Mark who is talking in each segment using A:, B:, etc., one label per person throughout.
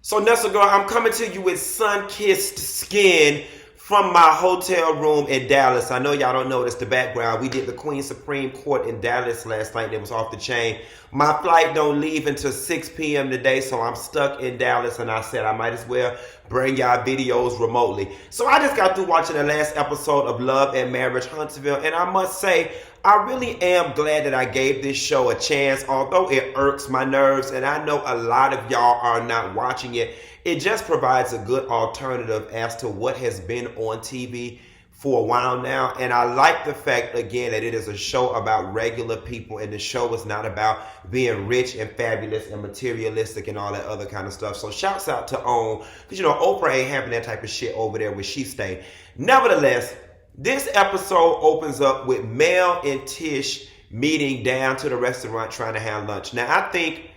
A: So Nestle girl, I'm coming to you with sun-kissed skin from my hotel room in Dallas. I know y'all don't notice the background. We did the Queen Supreme Court in Dallas last night. It was off the chain. My flight don't leave until 6 p.m. today, so I'm stuck in Dallas, and I said I might as well bring y'all videos remotely. So I just got through watching the last episode of Love and Marriage Huntsville, and I must say, I really am glad that I gave this show a chance, although it irks my nerves, and I know a lot of y'all are not watching it. It just provides a good alternative as to what has been on TV for a while now. And I like the fact, again, that it is a show about regular people, and the show is not about being rich and fabulous and materialistic and all that other kind of stuff. So shouts out to OWN, because, you know, Oprah ain't having that type of shit over there where she stay. Nevertheless, this episode opens up with Mel and Tish meeting down to the restaurant trying to have lunch. Now, I think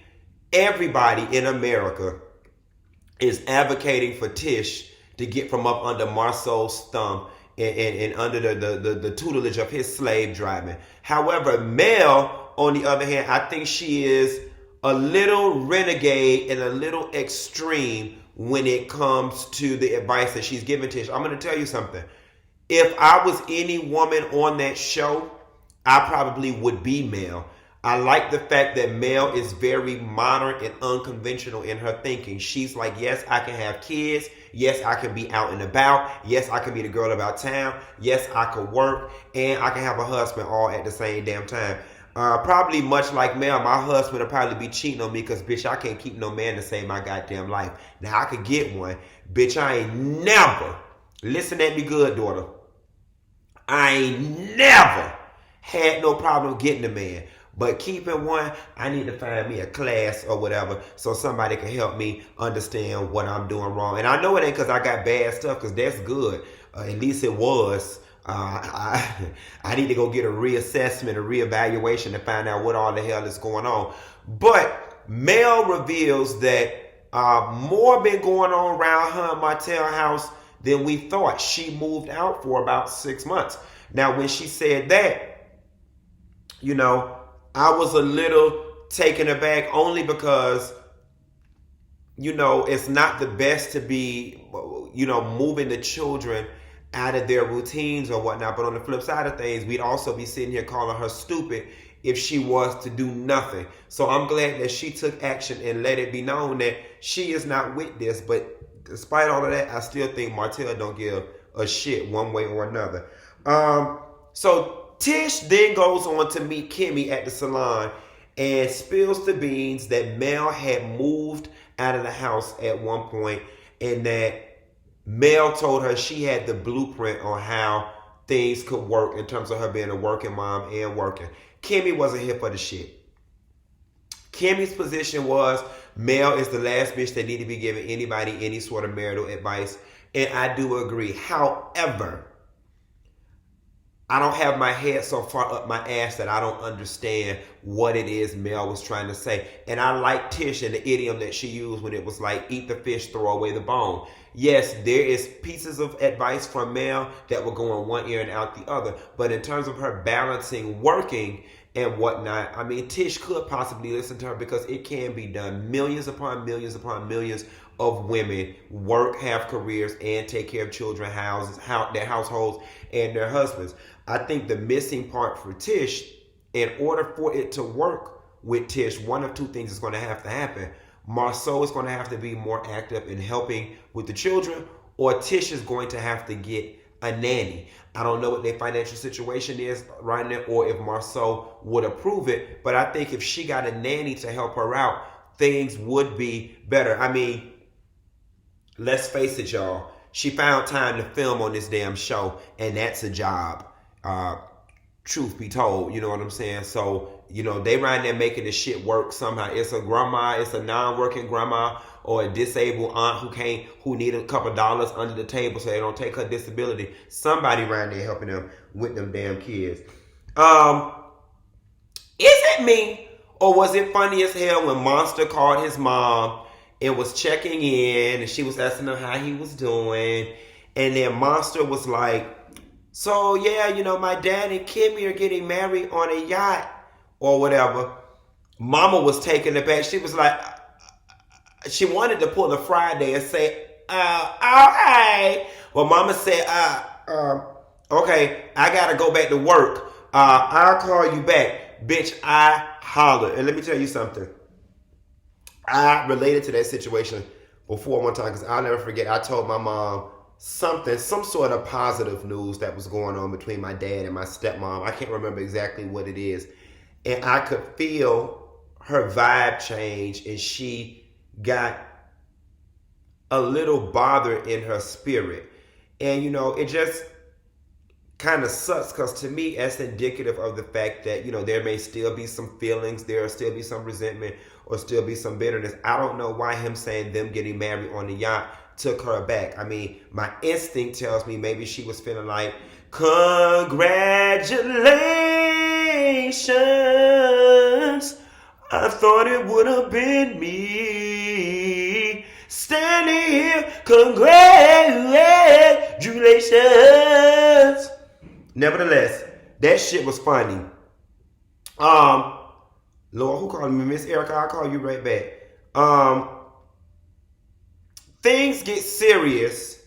A: everybody in America is advocating for Tish to get from up under Marsau's thumb and under the tutelage of his slave driving. However, Mel, on the other hand, I think she is a little renegade and a little extreme when it comes to the advice that she's giving Tish. I'm going to tell you something. If I was any woman on that show, I probably would be Mel. I like the fact that Mel is very modern and unconventional in her thinking. She's like, yes, I can have kids. Yes, I can be out and about. Yes, I can be the girl about town. Yes, I can work. And I can have a husband all at the same damn time. Probably much like Mel, my husband will probably be cheating on me because, bitch, I can't keep no man to save my goddamn life. Now, I could get one. Bitch, I ain't never, listen at me good, daughter. I ain't never had no problem getting a man. But keeping one, I need to find me a class or whatever so somebody can help me understand what I'm doing wrong. And I know it ain't because I got bad stuff, because that's good. At least it was. I need to go get a reassessment, a reevaluation to find out what all the hell is going on. But Mel reveals that more been going on around her and Martell house than we thought. She moved out for about 6 months. Now, when she said that, you know, I was a little taken aback, only because, you know, it's not the best to be, you know, moving the children out of their routines or whatnot. But on the flip side of things, we'd also be sitting here calling her stupid if she was to do nothing. So I'm glad that she took action and let it be known that she is not with this. But despite all of that, I still think Martell don't give a shit one way or another. So Tish then goes on to meet Kimmy at the salon and spills the beans that Mel had moved out of the house at one point, and that Mel told her she had the blueprint on how things could work in terms of her being a working mom and working. Kimmy wasn't here for the shit. Kimmy's position was Mel is the last bitch that need to be giving anybody any sort of marital advice, and I do agree. However, I don't have my head so far up my ass that I don't understand what it is Mel was trying to say. And I like Tish and the idiom that she used when it was like, eat the fish, throw away the bone. Yes, there is pieces of advice from Mel that will go in one ear and out the other. But in terms of her balancing working and whatnot, I mean, Tish could possibly listen to her, because it can be done. Millions upon millions upon millions of women work, have careers, and take care of children, their households, and their husbands. I think the missing part for Tish, in order for it to work with Tish, one of two things is going to have to happen. Marsau is going to have to be more active in helping with the children, or Tish is going to have to get a nanny. I don't know what their financial situation is right now, or if Marsau would approve it, but I think if she got a nanny to help her out, things would be better. I mean, let's face it, y'all. She found time to film on this damn show, and that's a job. Truth be told, you know what I'm saying? So, you know, they right there making this shit work somehow. It's a grandma, it's a non-working grandma, or a disabled aunt who need a couple dollars under the table so they don't take her disability. Somebody right there helping them with them damn kids. Is it me, or was it funny as hell when Monster called his mom and was checking in, and she was asking him how he was doing, and then Monster was like, so yeah, you know, my dad and Kimmy are getting married on a yacht or whatever. Mama was taken aback. She was like, she wanted to pull a Friday and say, all right. Well, mama said, okay, I got to go back to work. I'll call you back. Bitch, I hollered. And let me tell you something. I related to that situation before one time because I'll never forget. I told my mom some sort of positive news that was going on between my dad and my stepmom. I can't remember exactly what it is. And I could feel her vibe change, and she got a little bothered in her spirit. And, you know, it just kind of sucks because to me, that's indicative of the fact that, you know, there may still be some feelings, there'll still be some resentment or still be some bitterness. I don't know why him saying them getting married on the yacht took her back. I mean, my instinct tells me maybe she was feeling like, congratulations, I thought it would have been me standing here, congratulations. Nevertheless, that shit was funny. Lord, who called me? Miss Erica, I'll call you right back. Things get serious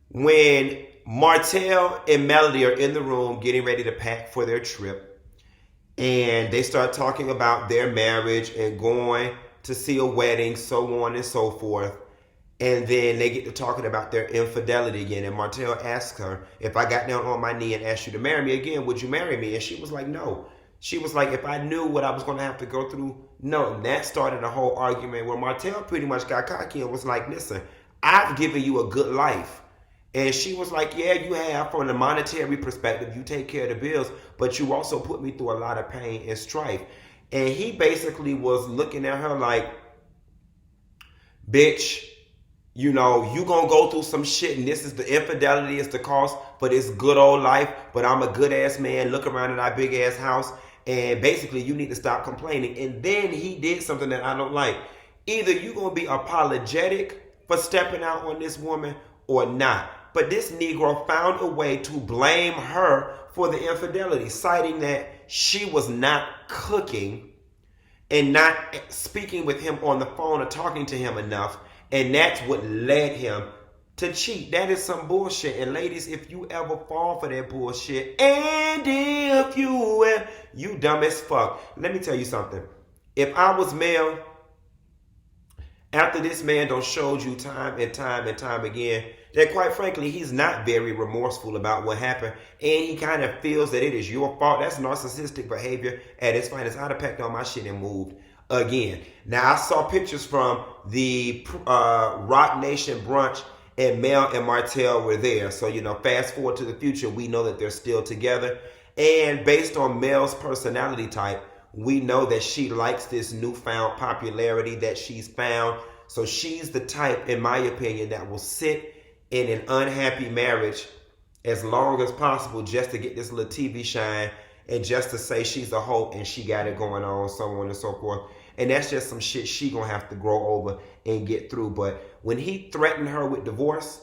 A: when Martel and Melody are in the room getting ready to pack for their trip. And they start talking about their marriage and going to see a wedding, so on and so forth. And then they get to talking about their infidelity again. And Martel asks her, if I got down on my knee and asked you to marry me again, would you marry me? And she was like, no. She was like, if I knew what I was going to have to go through, no. And that started a whole argument where Martel pretty much got cocky and was like, listen, I've given you a good life. And she was like, yeah, you have from the monetary perspective. You take care of the bills, but you also put me through a lot of pain and strife. And he basically was looking at her like, bitch, you know, you gonna go through some shit, and this is the infidelity, is the cost for this good old life, but I'm a good ass man. Look around at our big ass house, and basically you need to stop complaining. And then he did something that I don't like. Either you gonna be apologetic for stepping out on this woman or not. But this Negro found a way to blame her for the infidelity, citing that she was not cooking and not speaking with him on the phone or talking to him enough. And that's what led him to cheat. That is some bullshit. And ladies, if you ever fall for that bullshit, and if you will, you dumb as fuck. Let me tell you something. If I was Mel, after this man done showed you time and time and time again that quite frankly, he's not very remorseful about what happened, and he kind of feels that it is your fault. That's narcissistic behavior at its finest. I'd have packed on my shit and moved again. Now, I saw pictures from the Rock Nation brunch, and Mel and Martell were there. So, you know, fast forward to the future, we know that they're still together. And based on Mel's personality type, we know that she likes this newfound popularity that she's found. So she's the type, in my opinion, that will sit in an unhappy marriage as long as possible just to get this little TV shine and just to say she's a hoe and she got it going on, so on and so forth. And that's just some shit she gonna have to grow over and get through. But when he threatened her with divorce,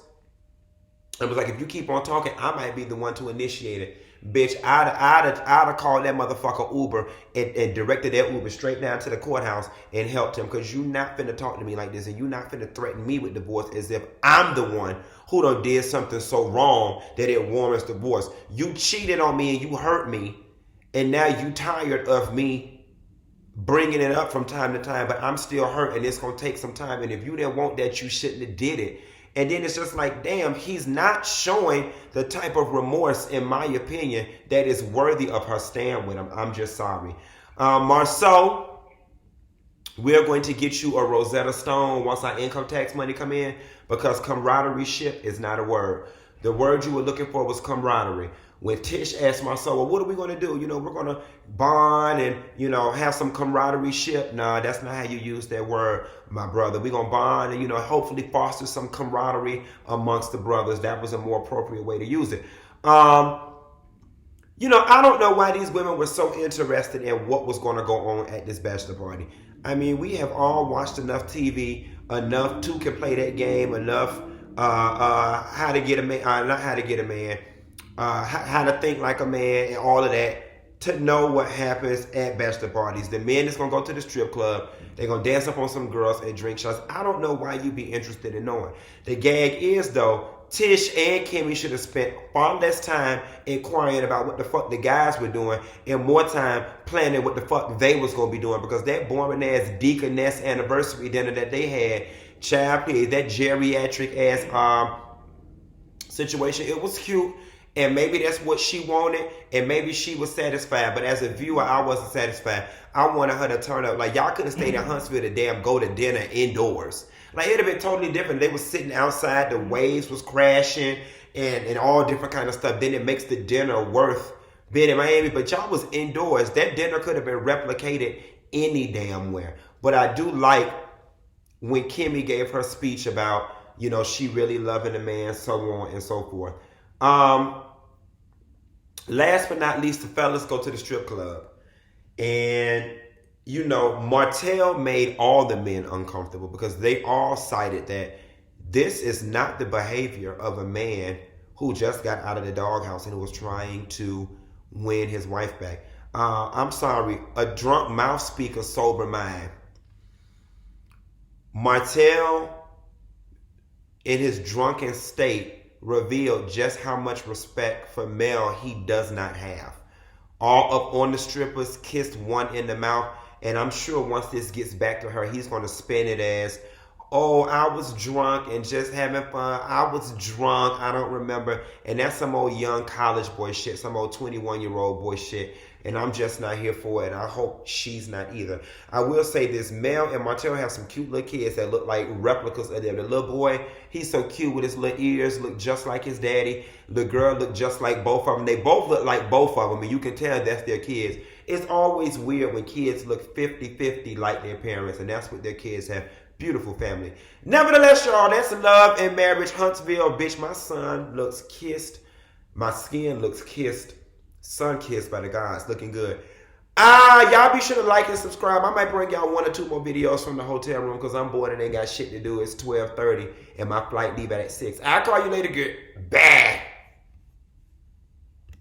A: it was like, if you keep on talking, I might be the one to initiate it. Bitch, I'd have called that motherfucker Uber and directed that Uber straight down to the courthouse and helped him, because you not finna talk to me like this, and you not finna threaten me with divorce as if I'm the one who done did something so wrong that it warrants divorce. You cheated on me and you hurt me, and now you tired of me bringing it up from time to time, but I'm still hurt and it's gonna take some time, and if you didn't want that, you shouldn't have did it. And then it's just like, damn, he's not showing the type of remorse, in my opinion, that is worthy of her stand with him. I'm just sorry. Marsau, we're going to get you a Rosetta Stone once our income tax money come in, because camaraderie ship is not a word. The word you were looking for was camaraderie. When Tish asked Marsau, well, what are we going to do? You know, we're going to bond and, you know, have some camaraderie ship. Nah, that's not how you use that word, my brother. We're going to bond and, you know, hopefully foster some camaraderie amongst the brothers. That was a more appropriate way to use it. You know, I don't know why these women were so interested in what was going to go on at this bachelor party. I mean, we have all watched enough TV, enough Two Can Play That Game, enough How to Get a Man, not How to Get a Man, How to Think Like a Man, and all of that. to know what happens at bachelor parties. The men is going to go to the strip club. They're going to dance up on some girls and drink shots. I don't know why you be interested in knowing. The gag is, though, Tish and Kimmy should have spent far less time inquiring about what the fuck the guys were doing and more time planning what the fuck they was going to be doing, because that boring ass deaconess anniversary dinner that they had, child, please, that geriatric ass situation, it was cute. And maybe that's what she wanted, and maybe she was satisfied. But as a viewer, I wasn't satisfied. I wanted her to turn up. Like, y'all could have stayed in Huntsville to damn go to dinner indoors. Like, it would have been totally different. They were sitting outside, the waves was crashing, and all different kind of stuff. Then it makes the dinner worth being in Miami. But y'all was indoors. That dinner could have been replicated any damn where. But I do like when Kimmy gave her speech about, you know, she really loving the man, so on and so forth. Last but not least, the fellas go to the strip club. And, you know, Martel made all the men uncomfortable because they all cited that this is not the behavior of a man who just got out of the doghouse and who was trying to win his wife back. I'm sorry, a drunk mouth speaks a sober mind. Martel, in his drunken state, revealed just how much respect for Mel he does not have. All up on the strippers, kissed one in the mouth, and I'm sure once this gets back to her, he's going to spin it as, oh, I was drunk and just having fun. I was drunk, I don't remember. And that's some old young college boy shit, some old 21-year-old boy shit. And I'm just not here for it. I hope she's not either. I will say this, Mel and Martel have some cute little kids that look like replicas of them. The little boy, he's so cute with his little ears, look just like his daddy. The girl look just like both of them. They both look like both of them, and you can tell that's their kids. It's always weird when kids look 50-50 like their parents, and that's what their kids have. Beautiful family. Nevertheless, y'all, that's love and marriage. Huntsville, bitch, my son looks kissed. My skin looks kissed. Sun kissed by the guys, looking good. Y'all be sure to like and subscribe. I might bring y'all 1 or 2 more videos from the hotel room because I'm bored and ain't got shit to do. It's 12:30 and my flight leave at 6. I'll call you later, good. Bye.